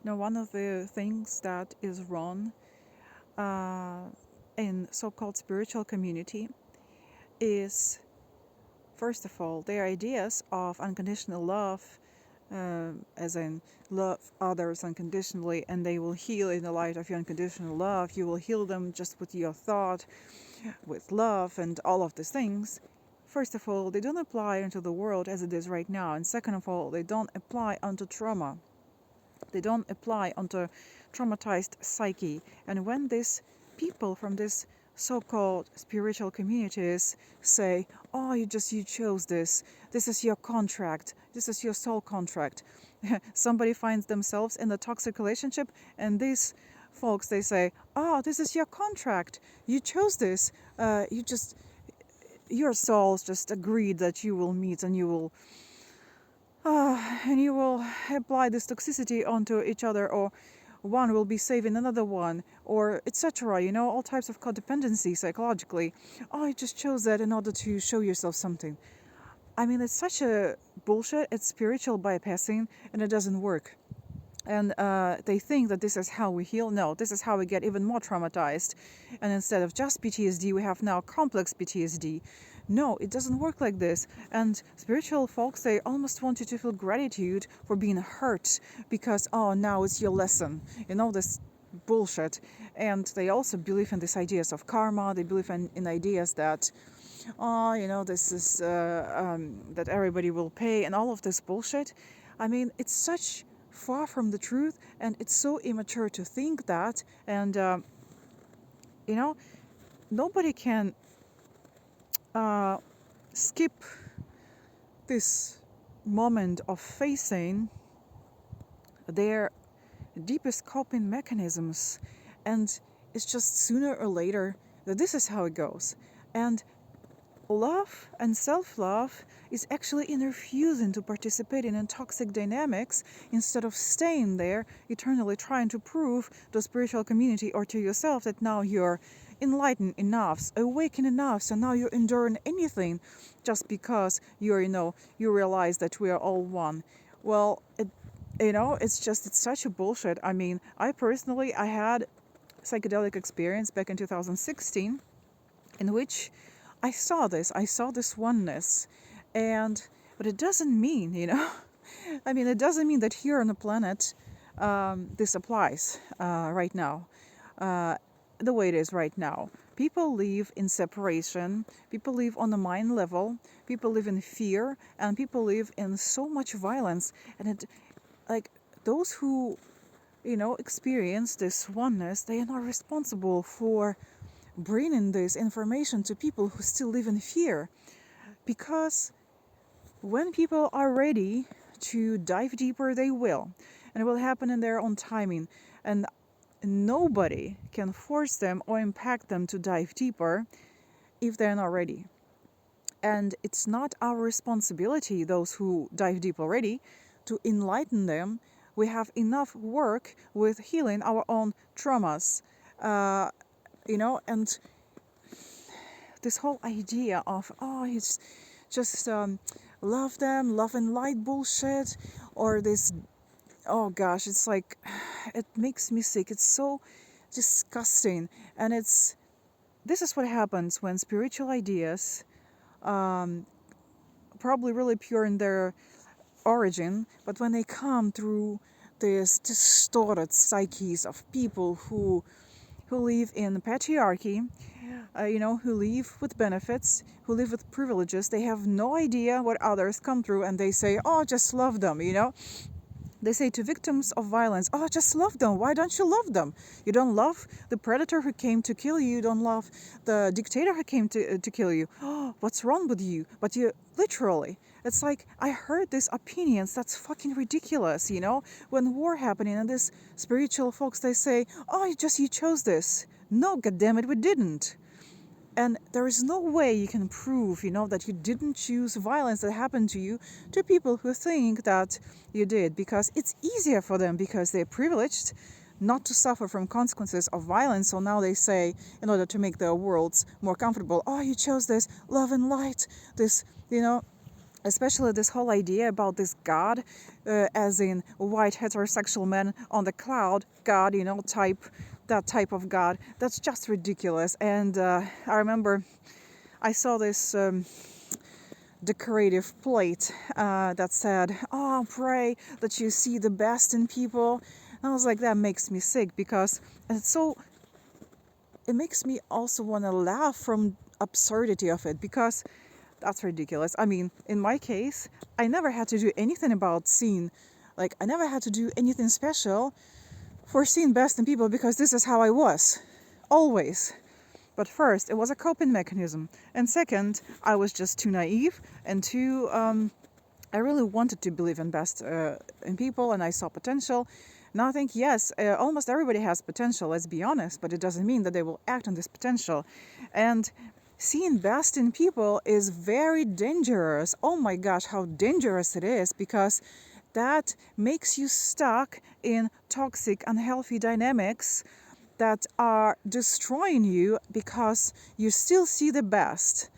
One of the things that is wrong uh, in so-called spiritual community is, first of all, their ideas of unconditional love, as in love others unconditionally, and they will heal in the light of your unconditional love. You will heal them just with your thought, with love, and all of these things. First of all, they don't apply into the world as it is right now, and second of all, they don't apply onto trauma. They don't apply onto traumatized psyche. And when these people from this so-called spiritual communities say, "Oh, you chose this. This is your contract. This is your soul contract." Somebody finds themselves in a toxic relationship, and these folks they say, "Oh, this is your contract. You chose this. You just your souls just agreed that you will meet and you will apply this toxicity onto each other, or one will be saving another one, or etc. All types of codependency psychologically. Oh, you just chose that in order to show yourself something. I mean, it's such a bullshit. It's spiritual bypassing, and it doesn't work. And they think that this is how we heal. No, this is how we get even more traumatized. And instead of just PTSD, we have now complex PTSD. No, it doesn't work like this. And spiritual folks, they almost want you to feel gratitude for being hurt because, oh, now it's your lesson. This bullshit. And they also believe in these ideas of karma. They believe in ideas that, oh, this is, that everybody will pay, and all of this bullshit. I mean, it's such far from the truth, and it's so immature to think that. And, you know, nobody can skip this moment of facing their deepest coping mechanisms. And it's just sooner or later that this is how it goes. And love and self-love is actually in refusing to participate in toxic dynamics instead of staying there eternally trying to prove to spiritual community or to yourself that now you're enlightened enough, awakened enough, so now you're enduring anything just because you realize that we are all one. Well, it's such a bullshit. I mean, I had psychedelic experience back in 2016 in which I saw this oneness, but it doesn't mean, I mean, it doesn't mean that here on the planet this applies right now, the way it is right now. People live in separation, people live on the mind level, people live in fear, and people live in so much violence. And like, those who, experience this oneness, they are not responsible for bringing this information to people who still live in fear. Because when people are ready to dive deeper, they will. And it will happen in their own timing. And nobody can force them or impact them to dive deeper if they're not ready. And it's not our responsibility, those who dive deep already, to enlighten them. We have enough work with healing our own traumas. And this whole idea of, oh, it's just love them, love and light bullshit, or this, oh gosh, it's like, it makes me sick. It's so disgusting. And this is what happens when spiritual ideas, probably really pure in their origin, but when they come through these distorted psyches of people who live in patriarchy, who live with benefits, who live with privileges. They have no idea what others come through, and they say, oh, just love them, They say to victims of violence, oh, just love them. Why don't you love them? You don't love the predator who came to kill you. You don't love the dictator who came to kill you. Oh, what's wrong with you? But you literally, it's like, I heard these opinions. That's fucking ridiculous, When war happening and these spiritual folks, they say, oh, you chose this. No, goddammit, we didn't. And there is no way you can prove, that you didn't choose violence that happened to you to people who think that you did, because it's easier for them because they're privileged not to suffer from consequences of violence. So now they say, in order to make their worlds more comfortable, oh, you chose this love and light, this, especially this whole idea about this God, as in white heterosexual man on the cloud God, that type of God. That's just ridiculous. And I remember I saw this decorative plate that said, "Oh, pray that you see the best in people." And I was like, that makes me sick, because it's so. It makes me also want to laugh from absurdity of it, because that's ridiculous. I mean, in my case, I never had to do anything about seeing, like, I never had to do anything special for seeing best in people, because this is how I was, always. But first, it was a coping mechanism. And second, I was just too naive, and too, I really wanted to believe in best in people, and I saw potential. Now I think, yes, almost everybody has potential, let's be honest, but it doesn't mean that they will act on this potential. And seeing best in people is very dangerous. Oh my gosh, how dangerous it is, because that makes you stuck in toxic, unhealthy dynamics that are destroying you, because you still see the best.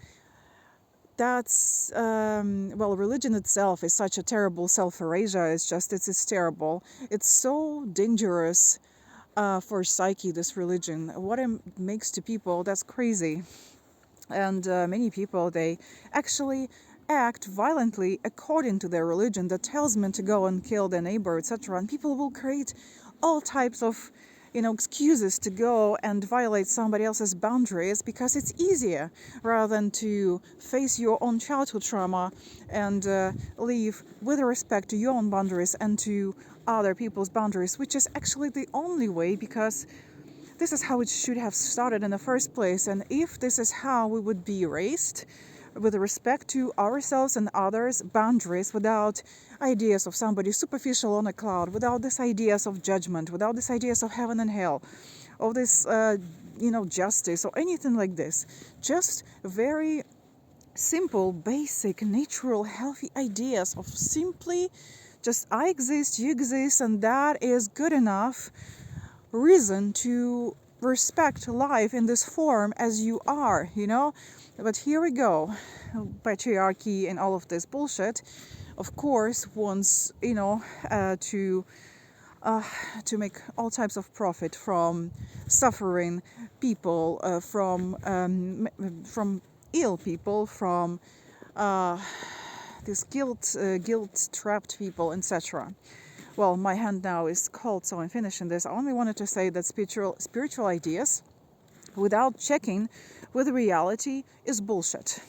That's well, religion itself is such a terrible self-erasure. It's terrible. It's so dangerous for psyche, this religion. What it makes to people, that's crazy. And many people, they actually act violently according to their religion that tells men to go and kill their neighbor, etc. And people will create all types of excuses to go and violate somebody else's boundaries, because it's easier, rather than to face your own childhood trauma and live with respect to your own boundaries and to other people's boundaries, which is actually the only way, because this is how it should have started in the first place. And if this is how we would be raised, with respect to ourselves and others' boundaries, without ideas of somebody superficial on a cloud, without these ideas of judgment, without these ideas of heaven and hell, of this, justice or anything like this, just very simple, basic, natural, healthy ideas of simply just I exist, you exist, and that is good enough reason to respect life in this form as you are, But here we go. Patriarchy and all of this bullshit, of course, wants, to make all types of profit from suffering people, from ill people, from these guilt-trapped people, etc. Well, my hand now is cold, so I'm finishing this. I only wanted to say that spiritual ideas, without checking with reality, is bullshit.